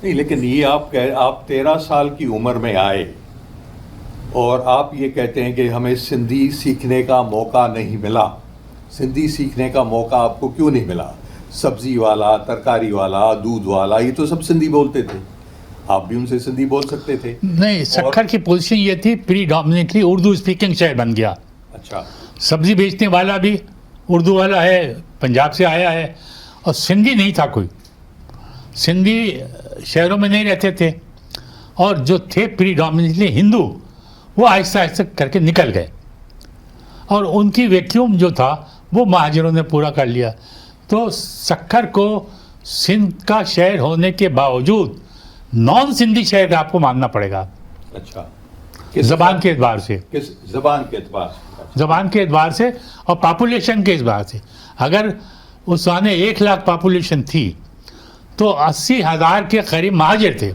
نہیں لیکن یہ آپ 13 سال کی عمر میں آئے اور آپ یہ کہتے ہیں کہ ہمیں سندھی سیکھنے کا موقع نہیں ملا. سندھی سیکھنے کا موقع آپ کو کیوں نہیں ملا؟ سبزی والا، ترکاری والا، دودھ والا، یہ تو سب سندھی بولتے تھے، آپ بھی ان سے سندھی بول سکتے تھے. نہیں، سکھر کی پوزیشن یہ تھی پری ڈومیننٹلی اردو اسپیکنگ شہر بن گیا. اچھا. سبزی بیچنے والا بھی اردو والا ہے، پنجاب سے آیا ہے، اور سندھی نہیں تھا کوئی. سندھی شہروں میں نہیں رہتے تھے، اور جو تھے پری ڈومیننٹلی ہندو وہ آہستہ آہستہ کر کے نکل گئے، اور ان کی ویکیوم جو تھا وہ مہاجروں نے پورا کر لیا. تو سکھر کو سندھ کا شہر ہونے کے باوجود نان سندھی شہر آپ کو ماننا پڑے گا. اچھا. زبان کے اعتبار سے، زبان کے اعتبار سے، زبان کے اعتبار سے اور پاپولیشن کے اعتبار سے. اگر اس زمانے 1 لاکھ پاپولیشن تھی تو 80,000 کے قریب مہاجر تھے.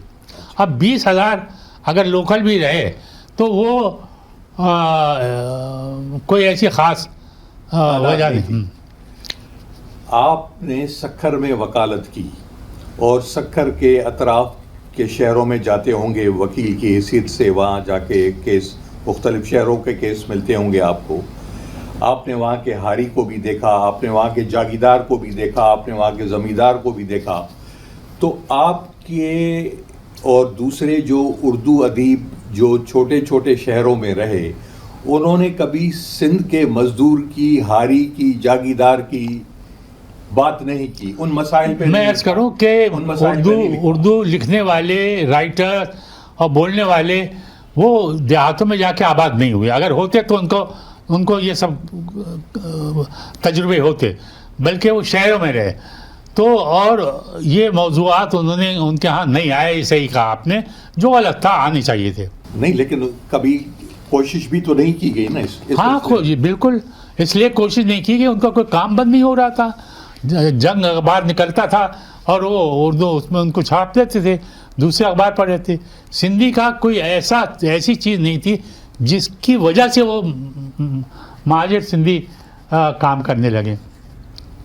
اب 20,000 اگر لوکل بھی رہے تو وہ کوئی ایسی خاص وجہ نہیں. آپ نے سکھر میں وکالت کی اور سکھر کے اطراف کے شہروں میں جاتے ہوں گے وکیل کی حیثیت سے، وہاں جا کے کیس، مختلف شہروں کے کیس ملتے ہوں گے آپ کو. آپ نے وہاں کے ہاری کو بھی دیکھا، آپ نے وہاں کے جاگیردار کو بھی دیکھا، آپ نے وہاں کے زمیندار کو بھی دیکھا. تو آپ کے اور دوسرے جو اردو ادیب جو چھوٹے چھوٹے شہروں میں رہے، انہوں نے کبھی سندھ کے مزدور کی، ہاری کی، جاگیردار کی بات نہیں کی؟ ان مسائل پہ میں عرض کروں کہ اردو لکھنے والے، رائٹر اور بولنے والے وہ دیہاتوں میں جا کے آباد نہیں ہوئے. اگر ہوتے تو ان کو یہ سب تجربے ہوتے، بلکہ وہ شہروں میں رہے. تو اور یہ موضوعات انہوں نے ان کے ہاں نہیں آئے. صحیح کہا آپ نے، جو غلط تھا، آنے چاہیے تھے. نہیں لیکن کبھی کوشش بھی تو نہیں کی گئی نا اس ہاں بالکل. اس لیے کوشش نہیں کی گئی، ان کا کوئی کام بند نہیں ہو رہا تھا. جنگ اخبار نکلتا تھا اور وہ اردو اس میں ان کو چھاپ دیتے تھے، دوسرے اخبار پڑھ رہے تھے. سندھی کا کوئی ایسی چیز نہیں تھی جس کی وجہ سے وہ مہاجر سندھی کام کرنے لگے.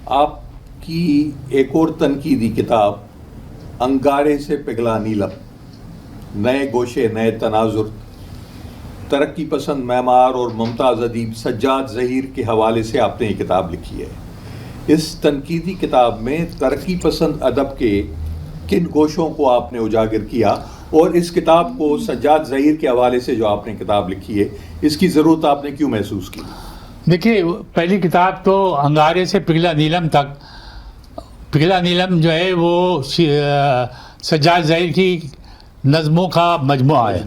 آپ کی ایک اور تنقیدی کتاب انگارے سے پگھلا نیلم، نئے گوشے نئے تناظر، ترقی پسند معمار اور ممتاز ادیب سجاد ظہیر کے حوالے سے آپ نے یہ کتاب لکھی ہے. اس تنقیدی کتاب میں ترقی پسند ادب کے کن گوشوں کو آپ نے اجاگر کیا، اور اس کتاب کو سجاد ظہیر کے حوالے سے جو آپ نے کتاب لکھی ہے، اس کی ضرورت آپ نے کیوں محسوس کی؟ دیکھیے، پہلی کتاب تو انگارے سے پگھلا نیلم تک. پگھلا نیلم جو ہے وہ سجاد ظہیر کی نظموں کا مجموعہ ہے.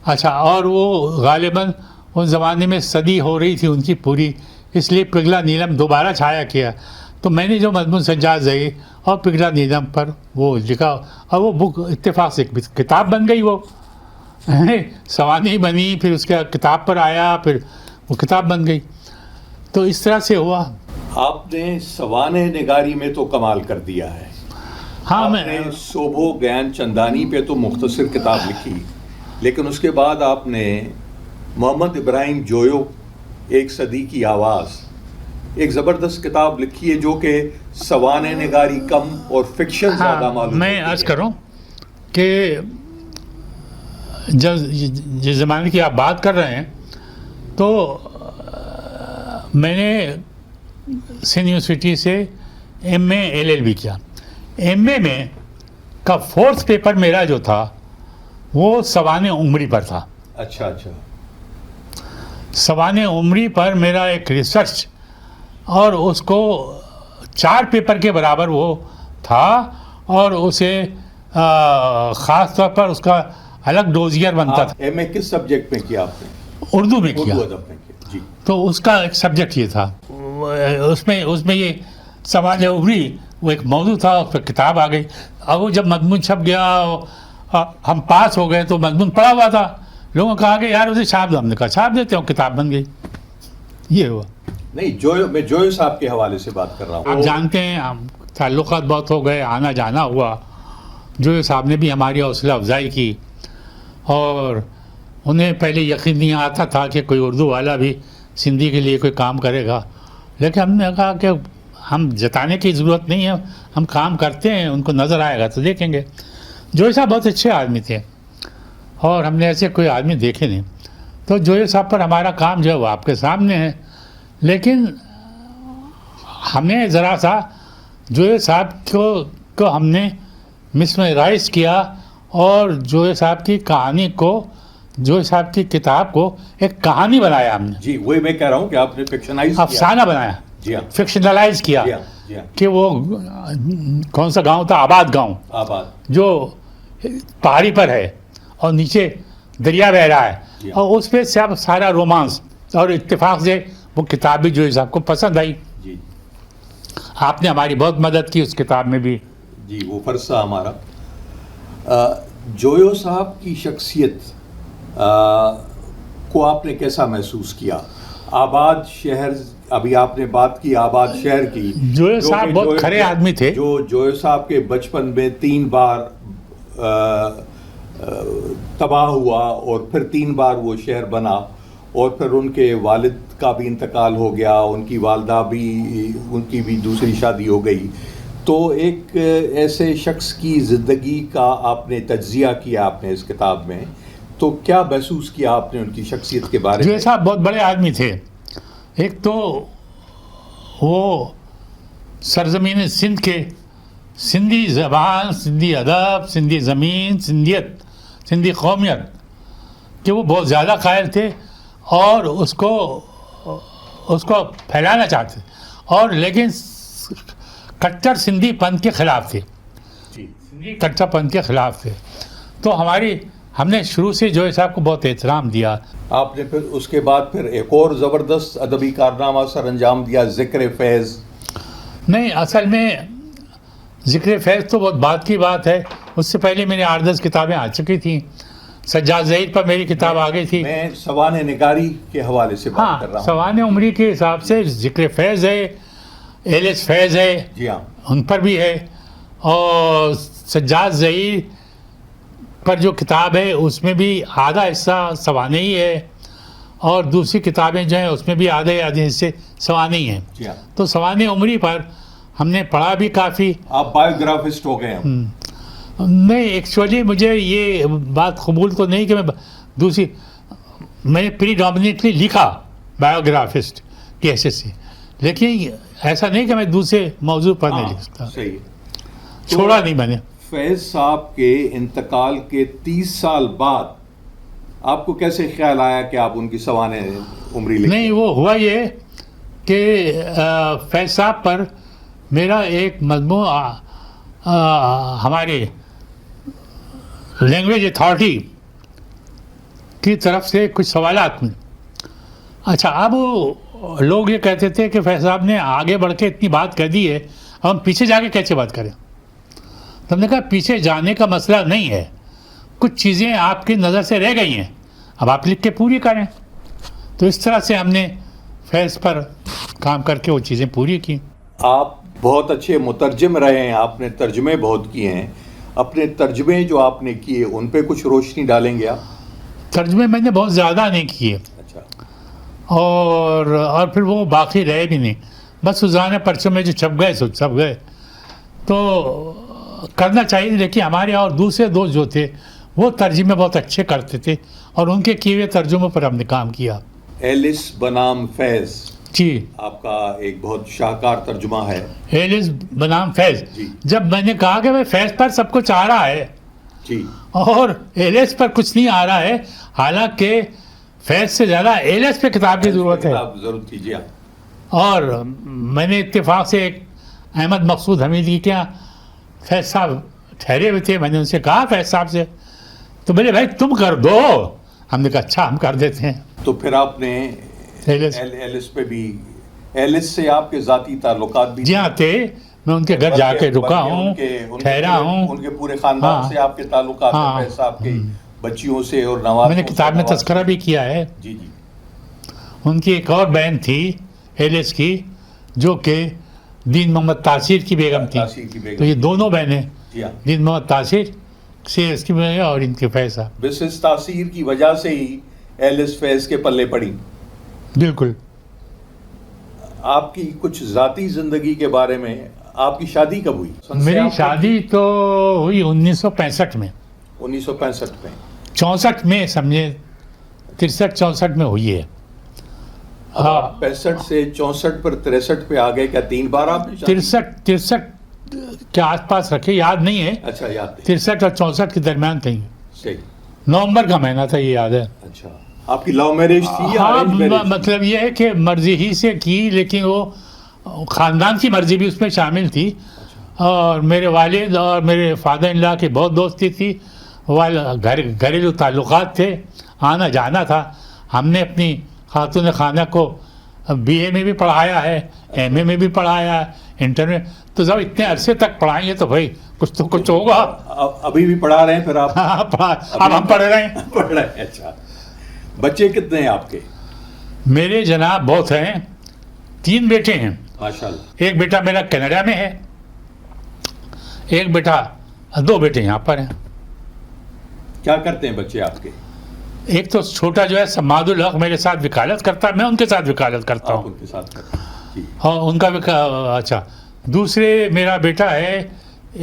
اچھا. اور وہ غالباً ان زمانے میں صدی ہو رہی تھی ان کی پوری، اس لیے پگھلا نیلم دوبارہ چھایا کیا. تو میں نے جو مضمون سجاد ظہیر اور پگھلا نیلم پر وہ لکھا، اور وہ بک اتفاق سے کتاب بن گئی. وہ سوانح بنی، پھر اس کا کتاب پر آیا، پھر وہ کتاب بن گئی. تو اس طرح سے ہوا. آپ نے سوانح نگاری میں تو کمال کر دیا ہے. ہاں، آپ نے صوبو گیان چندانی پہ تو مختصر کتاب لکھی، لیکن اس کے بعد آپ نے محمد ابراہیم جویو، ایک صدی کی آواز، ایک زبردست کتاب لکھی ہے جو کہ سوانح نگاری کم اور فکشن زیادہ معلوم. میں عرض کروں کہ جس زمانے کی آپ بات کر رہے ہیں تو میں نے سندھ یونیورسٹی سے ایم اے LLB کیا. ایم اے میں کا 4تھ پیپر میرا جو تھا وہ سوانح عمری پر تھا. اچھا اچھا. سوانح عمری پر میرا ایک ریسرچ، اور اس کو 4 پیپر کے برابر وہ تھا، اور اسے خاص طور پر اس کا الگ ڈوزیئر بنتا تھا. ایم اے کس سبجیکٹ میں کیا آپ نے؟ اردو میں کیا. اردو ادب میں کیا. جی. تو اس کا ایک سبجیکٹ یہ تھا، اس میں یہ سوانح عمری وہ ایک موضوع تھا. اس پہ کتاب آ گئی، اور وہ جب مضمون چھپ گیا، ہم پاس ہو گئے، تو مضمون پڑا ہوا تھا. لوگوں نے کہا کہ یار اسے چھاپ دو. ہم نے کہا چھاپ دیتے ہوں، کتاب بن گئی. یہ ہوا. نہیں، میں جویو صاحب کے حوالے سے بات کر رہا ہوں. آپ جانتے ہیں، تعلقات بہت ہو گئے، آنا جانا ہوا. جویو صاحب نے بھی ہماری حوصلہ افزائی کی، اور انہیں پہلے یقین نہیں آتا تھا کہ کوئی اردو والا بھی سندھی کے لیے کوئی کام کرے گا. لیکن ہم نے کہا کہ ہم جتانے کی ضرورت نہیں ہے، ہم کام کرتے ہیں، ان کو نظر آئے گا تو دیکھیں گے. جوئی صاحب بہت اچھے آدمی تھے اور ہم نے ایسے کوئی آدمی دیکھے نہیں. تو جوئی صاحب پر ہمارا کام جو ہے وہ آپ کے سامنے ہے. لیکن ہمیں ذرا سا جوئی صاحب کو ہم نے مسمرائز کیا اور جوئی صاحب کی کہانی کو, جوئی صاحب کی کتاب کو ایک کہانی بنایا ہم نے. جی وہی میں کہہ رہا ہوں کہ آپ نے فکشنائز کیا. افسانہ بنایا, جی ہاں فکشنلائز کیا جی ہاں جی ہاں. کہ وہ کون سا گاؤں تھا, آباد گاؤں, آباد جو پہاڑی پر ہے اور نیچے دریا بہ رہا ہے, جی ہاں. اور اس پہ سب سارا رومانس. اور اتفاق سے وہ کتاب بھی جوئی صاحب کو پسند آئی. جی آپ نے ہماری بہت مدد کی اس کتاب میں بھی. جی وہ فرض تھا ہمارا. جویو صاحب کی شخصیت کو آپ نے کیسا محسوس کیا؟ آباد شہر, ابھی آپ نے بات کی آباد شہر کی. جوئی صاحب بہت کھرے آدمی تھے. جو جوئی صاحب کے بچپن میں 3 بار تباہ ہوا اور پھر 3 بار وہ شہر بنا, اور پھر ان کے والد کا بھی انتقال ہو گیا, ان کی والدہ بھی, ان کی بھی دوسری شادی ہو گئی. تو ایک ایسے شخص کی زندگی کا آپ نے تجزیہ کیا آپ نے اس کتاب میں, تو کیا محسوس کیا آپ نے ان کی شخصیت کے بارے میں؟ جوئی صاحب بہت بڑے آدمی تھے. ایک تو وہ سرزمین سندھ کے سندھی زبان, سندھی ادب, سندھی زمین, سندھیت, سندھی قومیت کہ وہ بہت زیادہ قائل تھے اور اس کو پھیلانا چاہتے تھے, اور لیکن کٹر سندھی پنتھ کے خلاف تھے. سندھی کٹر پنتھ کے خلاف تھے. تو ہم نے شروع سے جوئی صاحب کو بہت احترام دیا. آپ نے پھر اس کے بعد پھر ایک اور زبردست ادبی کارنامہ سر انجام دیا, ذکر فیض. نہیں, اصل میں ذکر فیض تو بہت بعد کی بات ہے. اس سے پہلے میری 8-10 کتابیں آ چکی تھیں. سجاد ظہیر پر میری کتاب آ گئی تھی. میں سوانح نگاری کے حوالے سے بات کر رہا ہوں. سوانح عمری کے حساب سے ذکر فیض ہے, ایلس فیض ہے, جی ہاں, ان پر بھی ہے. اور سجاد ظہیر پر جو کتاب ہے اس میں بھی آدھا حصہ سوانح ہی ہے, اور دوسری کتابیں جو ہیں اس میں بھی آدھے حصے سوانح ہی ہیں. جی ہاں. تو سوانح عمری پر ہم نے پڑھا بھی کافی. آپ بایوگرافسٹ ہو گئے ہیں. نہیں, ایکچولی مجھے یہ بات قبول تو نہیں کہ میں نے پری ڈومینیٹلی لکھا بایوگرافسٹ کی حیثیت سے, لیکن ایسا نہیں کہ میں دوسرے موضوع پر نہیں لکھ سکتا. صحیح. چھوڑا نہیں میں نے. فیض صاحب کے انتقال کے 30 سال بعد آپ کو کیسے خیال آیا کہ آپ ان کی سوانح عمری لکھیں؟ نہیں, وہ ہوا یہ کہ فیض صاحب پر میرا ایک مضمون ہمارے لینگویج اتھارٹی کی طرف سے کچھ سوالات میں. اچھا, اب لوگ یہ کہتے تھے کہ فیض صاحب نے آگے بڑھ کے اتنی بات کر دی ہے, اب ہم پیچھے جا کے کیسے بات کریں. تو ہم نے کہا پیچھے جانے کا مسئلہ نہیں ہے, کچھ چیزیں آپ کی نظر سے رہ گئی ہیں, اب آپ لکھ کے پوری کریں. تو اس طرح سے ہم نے فیض پر کام کر کے وہ چیزیں پوری کی. آپ بہت اچھے مترجم رہے ہیں, آپ نے ترجمے بہت کیے ہیں. اپنے ترجمے جو آپ نے کیے ان پہ کچھ روشنی ڈالیں گے آپ؟ ترجمے میں نے بہت زیادہ نہیں کیے. اچھا. اور پھر وہ باقی رہے بھی نہیں, بس روزانہ پرچوں میں جو چھپ گئے سو چھپ گئے. تو کرنا چاہیے, لیکن ہمارے اور دوسرے دوست جو تھے وہ ترجمے بہت اچھے کرتے تھے اور ان کے کیے ہوئے ترجموں پر ہم نے کام کیا. ایلس بنام فیض جی, آپ کا ایک بہت شاہکار ترجمہ ہے. ایلس بنام فیض. جی. جب میں نے کہا کہ میں فیض پر سب کچھ آ رہا ہے جی, اور ایلس پر کچھ نہیں آ رہا ہے, حالانکہ فیض سے زیادہ ایلس پہ کتاب کی ضرورت ہے. ضرورت تھی. جی ہاں. اور میں نے اتفاق سے ایک احمد مقصود حمیدی کے یہاں فیض صاحب ٹھہرے ہوئے تھے, میں نے ان سے کہا فیض صاحب سے, تو بولے بھائی تم کر دو. ہم نے کہا اچھا ہم کر دیتے ہیں. تو پھر آپ نے ایلس پہ بھی, ایلس سے آپ کے ذاتی تعلقات بھی؟ جی ہاں تھے, میں ان کے گھر جا کے رکا ہوں, ٹھہرا ہوں. ان کے پورے خاندان سے آپ کے تعلقات ہیں, فیض صاحب کی بچیوں سے اور نوازوں سے. میں نے کتاب میں تذکرہ بھی کیا ہے. جی جی. ان کی ایک اور بہن تھی ایلس کی, جو کہ دین محمد تاثیر کی بیگم تھی. تو یہ دونوں بہنیں دین محمد تاثیر سے اس کی بہن اور ان کے فیض صاحب. بس اس تاثیر کی وجہ سے ہی ایلس فیض کے پلے پڑی. بالکل. آپ کی کچھ ذاتی زندگی کے بارے میں آپ کی شادی کب ہوئی؟ میری شادی تو ہوئی 1965 میں، 1965 میں، 64 میں سمجھے، 63-64 میں ہوئی ہے. ہاں 65 سے 64 پر 63 پہ آ گئے. کیا 3 بار آپ نے شادی؟ 63 کے آس پاس رکھے، یاد نہیں ہے. اچھا یاد نہیں. 63 اور 64 کے درمیان کہیں، صحیح. نومبر کا مہینہ تھا، یہ یاد ہے. اچھا آپ کی لو میرج تھی یا ہاں ارینج میرج؟ مطلب یہ ہے کہ مرضی ہی سے کی، لیکن وہ خاندان کی مرضی بھی اس میں شامل تھی. اور میرے والد اور میرے فادر ان لا کی بہت دوستی تھی، گھریلو تعلقات تھے، آنا جانا تھا. ہم نے اپنی خاتون خانہ کو بی اے میں بھی پڑھایا ہے، ایم اے میں بھی پڑھایا ہے، انٹر میں. تو جب اتنے عرصے تک پڑھائیں گے تو بھائی کچھ تو کچھ ہوگا. ابھی بھی پڑھا رہے ہیں پھر آپ؟ ہاں اب ہم پڑھ رہے ہیں. پڑھ رہے ہیں. اچھا بچے کتنے ہیں آپ کے؟ میرے جناب بہت ہیں، 3 بیٹے ہیں. ماشاءاللہ. ایک بیٹا میرا کینیڈا میں ہے، ایک بیٹا، 2 بیٹے یہاں پر ہیں. کیا کرتے ہیں بچے آپ کے؟ ایک تو چھوٹا جو ہے سماد الحق میرے ساتھ وکالت کرتا ہے، میں ان کے ساتھ وکالت کرتا آپ ہوں. ان کے ساتھ کرتے ہیں جی. ہاں ان کا اچھا. دوسرے میرا بیٹا ہے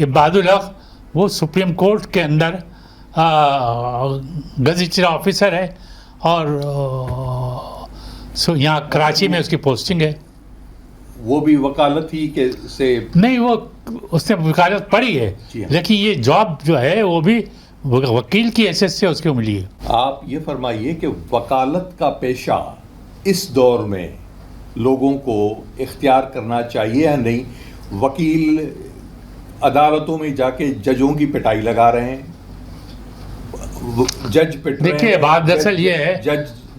عباد الحق، وہ سپریم کورٹ کے اندر گزٹر آفیسر ہے، اور یہاں کراچی میں اس کی پوسٹنگ ہے. وہ بھی وکالت ہی کے سے؟ نہیں، وہ اس نے وکالت پڑھی ہے، جی ہاں. لیکن یہ جاب جو ہے وہ بھی وکیل کی حیثیت سے اس کو ملی ہے. آپ یہ فرمائیے کہ وکالت کا پیشہ اس دور میں لوگوں کو اختیار کرنا چاہیے یا نہیں؟ وکیل عدالتوں میں جا کے ججوں کی پٹائی لگا رہے ہیں، جج پٹ رہے ہیں. دیکھیے بات دراصل یہ ہے،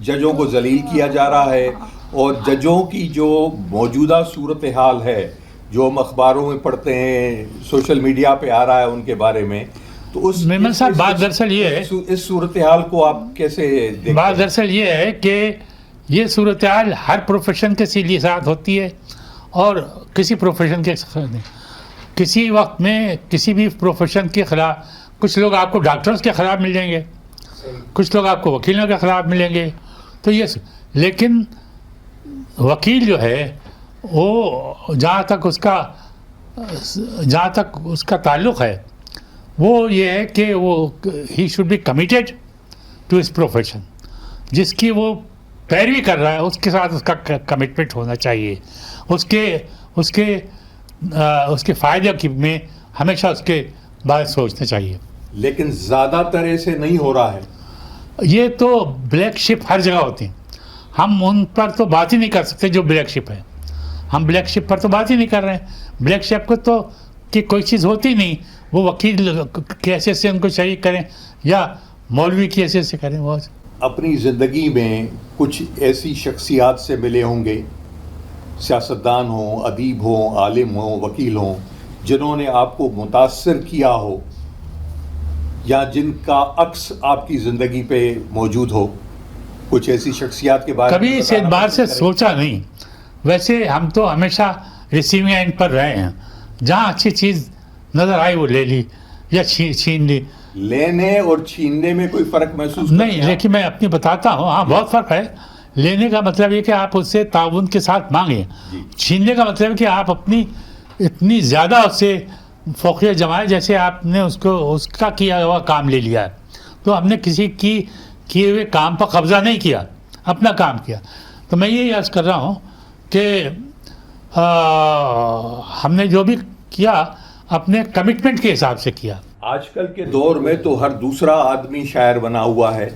ججوں کو ذلیل کیا جا رہا ہے، اور ججوں کی جو موجودہ صورتحال ہے جو ہم اخباروں میں پڑھتے ہیں، سوشل میڈیا پہ آ رہا ہے ان کے بارے میں، تو اس میمن صاحب بات دراصل یہ ہے، اس صورتحال کو آپ کیسے دیکھتے بات ہیں؟ دراصل یہ ہے کہ یہ صورتحال ہر پروفیشن کے ساتھ ہوتی ہے، اور کسی پروفیشن کے ساتھ نہیں. کسی وقت میں کسی بھی پروفیشن کے خلاف، کچھ لوگ آپ کو ڈاکٹرز کے خلاف مل جائیں گے، کچھ لوگ آپ کو وکیلوں کے خلاف ملیں گے. تو یہ لیکن وکیل جو ہے وہ جہاں تک اس کا تعلق ہے، وہ یہ ہے کہ وہ ہی شوڈ بی کمیٹیڈ ٹو اس پروفیشن. جس کی وہ پیروی کر رہا ہے اس کے ساتھ اس کا کمٹمنٹ ہونا چاہیے. اس کے فائدے میں ہمیشہ اس کے بارے سوچنا چاہیے. لیکن زیادہ تر ایسے نہیں ہو رہا ہے. یہ تو بلیک شپ ہر جگہ ہوتی ہیں، ہم ان پر تو بات ہی نہیں کر سکتے جو بلیک شپ ہے. ہم بلیک شپ پر تو بات ہی نہیں کر رہے ہیں. بلیک شپ کو تو کہ کوئی چیز ہوتی نہیں، وہ وکیل کی حیثیت سے ان کو شریک کریں یا مولوی کی حیثیت سے کریں. وہ اپنی زندگی میں کچھ ایسی شخصیات سے ملے ہوں گے، سیاستدان ہوں، ادیب ہوں، عالم ہوں، وکیل ہوں، جنہوں نے آپ کو متاثر کیا ہو، یا جن کا عکس آپ کی زندگی پہ موجود ہو. کچھ ایسی شخصیات کے بارے میں کبھی اس اعتبار سے سوچا نہیں. ویسے ہم تو ہمیشہ ریسیونگ اینڈ پر رہے ہیں، جہاں اچھی چیز نظر آئی وہ لے لی یا چھین لی. لینے اور چھیننے میں کوئی فرق محسوس نہیں، لیکن میں اپنی بتاتا ہوں، ہاں بہت فرق ہے. لینے کا مطلب یہ کہ آپ اس سے تعاون کے ساتھ مانگیں. چھیننے کا مطلب کہ آپ اپنی اتنی زیادہ اس سے فوقیت جمائے جیسے آپ نے اس کا کیا ہوا کام لے لیا ہے. تو ہم نے کسی کی کیے ہوئے کام پر قبضہ نہیں کیا، اپنا کام کیا. تو میں یہ عرض کر رہا ہوں کہ ہم نے جو بھی کیا اپنے کمٹمنٹ کے حساب سے کیا. آج کل کے دور میں تو ہر دوسرا آدمی شاعر بنا ہوا ہے،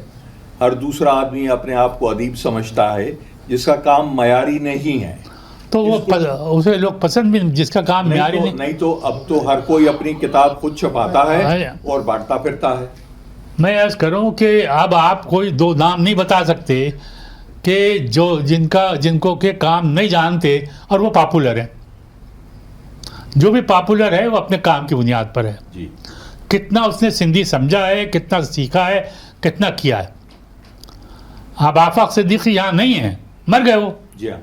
ہر دوسرا آدمی اپنے آپ کو ادیب سمجھتا ہے، جس کا کام معیاری نہیں ہے. تو وہ اسے لوگ پسند بھی، جس کا کام معیاری نہیں تو اب تو ہر کوئی اپنی کتاب خود چھپاتا ہے اور بانٹتا پھرتا ہے. میں عرض کروں کہ اب آپ کوئی 2 نام نہیں بتا سکتے کہ جن کو کہ کام نہیں جانتے اور وہ پاپولر ہیں. جو بھی پاپولر ہے وہ اپنے کام کی بنیاد پر ہے. جی. کتنا اس نے سندھی سمجھا ہے، کتنا سیکھا ہے، کتنا کیا ہے. اب آفاق صدیقی یہاں نہیں ہیں، مر گئے وہ. جی ہاں.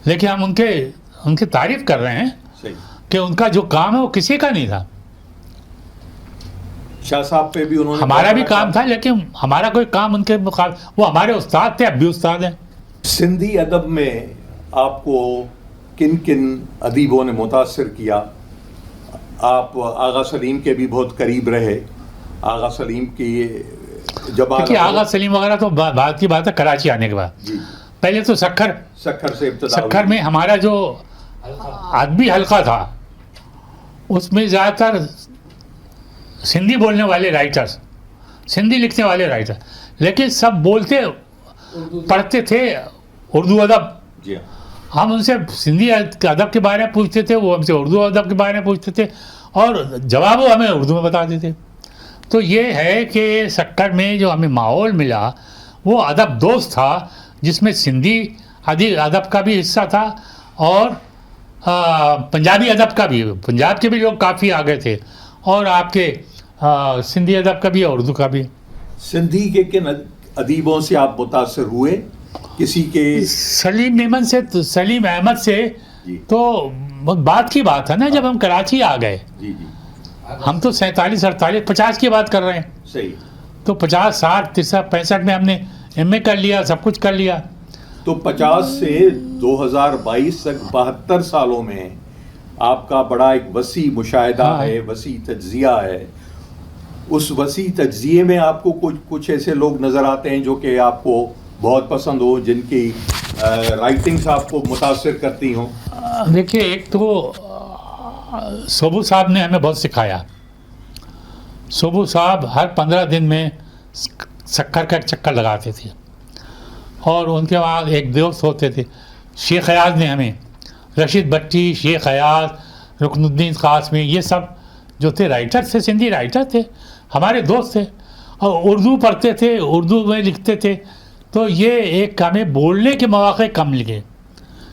لیکن ہم ان کی تعریف کر رہے ہیں. صحیح. کہ ان کا جو کام ہے وہ کسی کا نہیں تھا. شاہ صاحب پہ بھی انہوں نے ہمارا بھی کام تھا، لیکن ہمارا کوئی کام ان کے مقابل، وہ ہمارے استاد تھے، اب بھی استاد ہیں. سندھی ادب میں آپ کو کن کن ادیبوں نے متاثر کیا؟ آپ آغا سلیم کے بھی بہت قریب رہے. آغا سلیم کی جب آغا سلیم وغیرہ تو بات کی بات ہے کراچی آنے کے بعد. جی پہلے تو سکھر سے ابتدا سکھر میں ہمارا جو ادبی حلقہ تھا اس میں زیادہ تر سندھی بولنے والے رائٹرز، سندھی لکھنے والے رائٹر، لیکن سب بولتے پڑھتے تھے اردو ادب. جی ہم ان سے سندھی ادب کے بارے میں پوچھتے تھے، وہ ہم سے اردو ادب کے بارے میں پوچھتے تھے اور جواب وہ ہمیں اردو میں بتا دیتے. تو یہ ہے کہ سکر میں جو ہمیں ماحول ملا وہ ادب دوست تھا، جس میں سندھی ادب کا بھی حصہ تھا اور پنجابی ادب کا بھی. پنجاب کے بھی لوگ کافی آگے تھے اور آپ کے سندھی ادب کا بھی اور اردو کا بھی. سندھی کے کن ادیبوں سے آپ متاثر ہوئے؟ کسی کے سلیم احمد سے جی. تو بات کی بات ہے نا، جب ہم کراچی آ گئے، جی جی ہم تو 47 48 50 کی بات کر رہے ہیں، صحیح. تو 50 60 63 65 میں ہم نے MA کر لیا، سب کچھ کر لیا. تو 50 سے 2022 تک 72 سالوں میں آپ کا بڑا ایک وسیع مشاہدہ ہے، وسیع تجزیہ ہے. اس وسیع تجزیے میں آپ کو کچھ ایسے لوگ نظر آتے ہیں جو کہ آپ کو بہت پسند ہو، جن کی رائٹنگز آپ کو متاثر کرتی ہوں؟ دیکھیے، ایک تو سوبو صاحب نے ہمیں بہت سکھایا. سوبو صاحب ہر 15 دن میں سکر کا ایک چکر لگاتے تھے اور ان کے وہاں ایک دوست ہوتے تھے شیخ ایاز نے ہمیں، رشید بٹی، شیخ ایاز، رکن الدین قاسمی، یہ سب جو تھے رائٹر تھے، سندھی رائٹر تھے، ہمارے دوست تھے اور اردو پڑھتے تھے، اردو میں لکھتے تھے. تو یہ ایک ہمیں بولنے کے مواقع کم ملے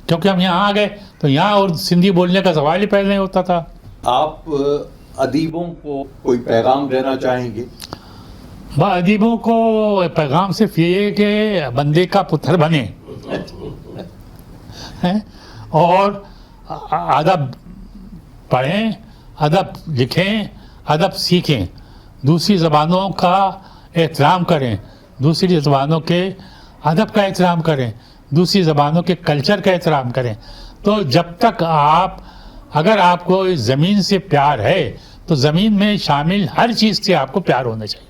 کیونکہ ہم یہاں آ گئے تو یہاں اور سندھی بولنے کا سوال ہی پہلے نہیں ہوتا تھا. آپ ادیبوں کو کوئی پیغام دینا چاہیں گے؟ ادیبوں کو پیغام صرف یہ ہے کہ بندے کا پتھر بنے اور ادب پڑھیں، ادب لکھیں، ادب سیکھیں، دوسری زبانوں کا احترام کریں، دوسری زبانوں کے ادب کا احترام کریں، دوسری زبانوں کے کلچر کا احترام کریں. تو جب تک اگر آپ کو اس زمین سے پیار ہے تو زمین میں شامل ہر چیز سے آپ کو پیار ہونا چاہیے.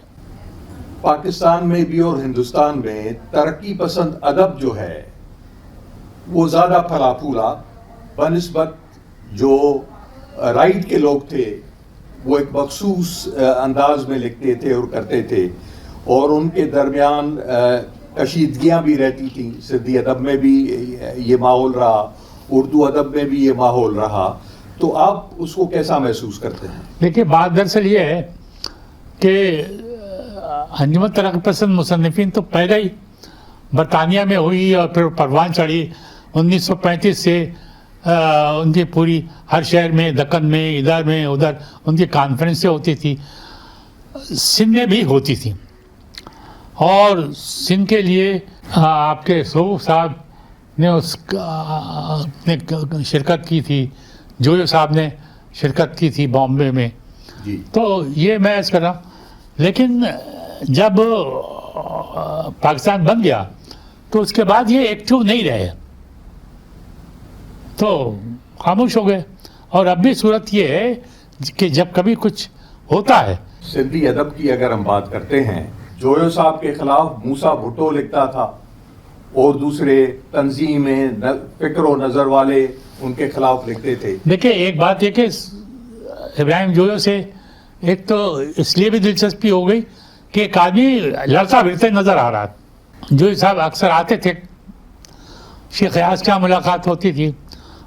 پاکستان میں بھی اور ہندوستان میں ترقی پسند ادب جو ہے وہ زیادہ پھلا پھولا بنسبت جو رائٹ کے لوگ تھے وہ ایک مخصوص انداز میں لکھتے تھے اور کرتے تھے اور ان کے درمیان کشیدگیاں بھی رہتی تھیں. سندھی ادب میں بھی یہ ماحول رہا، اردو ادب میں بھی یہ ماحول رہا. تو آپ اس کو کیسا محسوس کرتے ہیں؟ دیکھیے، بات دراصل یہ ہے کہ انجمن ترقی پسند مصنفین تو پہلے ہی برطانیہ میں ہوئی اور پھر پروان چڑھی. 1935 سے ان کی پوری ہر شہر میں، دکن میں، ادھر میں ادھر ان کی کانفرنسیں ہوتی تھی. سندھ میں بھی ہوتی تھی اور سندھ کے لیے آپ کے سوبو صاحب نے نے شرکت کی تھی، جویو صاحب نے شرکت کی تھی بامبے میں. جی. تو یہ میں عرض کر رہا ہوں. لیکن جب پاکستان بن گیا تو اس کے بعد یہ ایکٹیو نہیں رہے تو خاموش ہو گئے. اور اب بھی صورت یہ ہے کہ جب کبھی کچھ ہوتا ہے. سندھی ادب کی اگر ہم بات کرتے ہیں، جویو صاحب کے خلاف موسیٰ بھٹو لکھتا تھا اور دوسرے تنظیمیں، فکر و نظر والے ان کے خلاف لکھتے تھے. دیکھیں، ایک بات یہ کہ ابراہیم جویو سے ایک تو اس لیے بھی دلچسپی ہو گئی کہ ایک آدمی لڑتا پھرتے نظر آ رہا. جویو صاحب اکثر آتے تھے، شیخ ایاز کے ملاقات ہوتی تھی،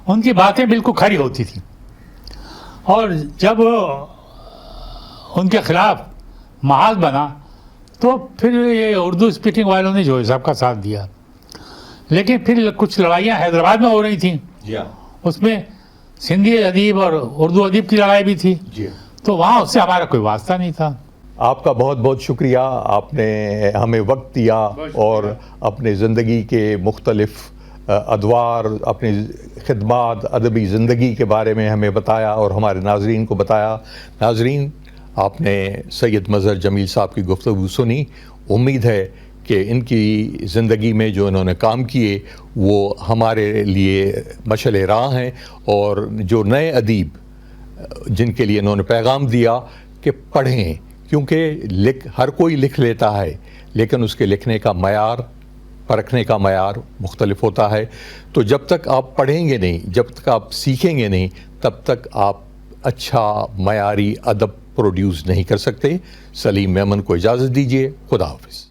ان کی باتیں بالکل کھری ہوتی تھیں اور جب ان کے خلاف محاذ بنا تو پھر یہ اردو اسپیکنگ والوں نے جویو صاحب کا ساتھ دیا. لیکن پھر کچھ لڑائیاں حیدرآباد میں ہو رہی تھیں، جی ہاں، اس میں سندھی ادیب اور اردو ادیب کی لڑائی بھی تھی. جی. تو وہاں اس سے ہمارا کوئی واسطہ نہیں تھا. آپ کا بہت بہت شکریہ، آپ نے ہمیں وقت دیا اور اپنے زندگی کے مختلف ادوار، اپنی خدمات، ادبی زندگی کے بارے میں ہمیں بتایا اور ہمارے ناظرین کو بتایا. ناظرین، آپ نے سید مظہر جمیل صاحب کی گفتگو سنی. امید ہے کہ ان کی زندگی میں جو انہوں نے کام کیے وہ ہمارے لیے مشعل راہ ہیں، اور جو نئے ادیب جن کے لیے انہوں نے پیغام دیا کہ پڑھیں، کیونکہ ہر کوئی لکھ لیتا ہے لیکن اس کے لکھنے کا معیار، پرکھنے کا معیار مختلف ہوتا ہے. تو جب تک آپ پڑھیں گے نہیں، جب تک آپ سیکھیں گے نہیں، تب تک آپ اچھا معیاری ادب پروڈیوس نہیں کر سکتے. سلیم میمن کو اجازت دیجیے. خدا حافظ.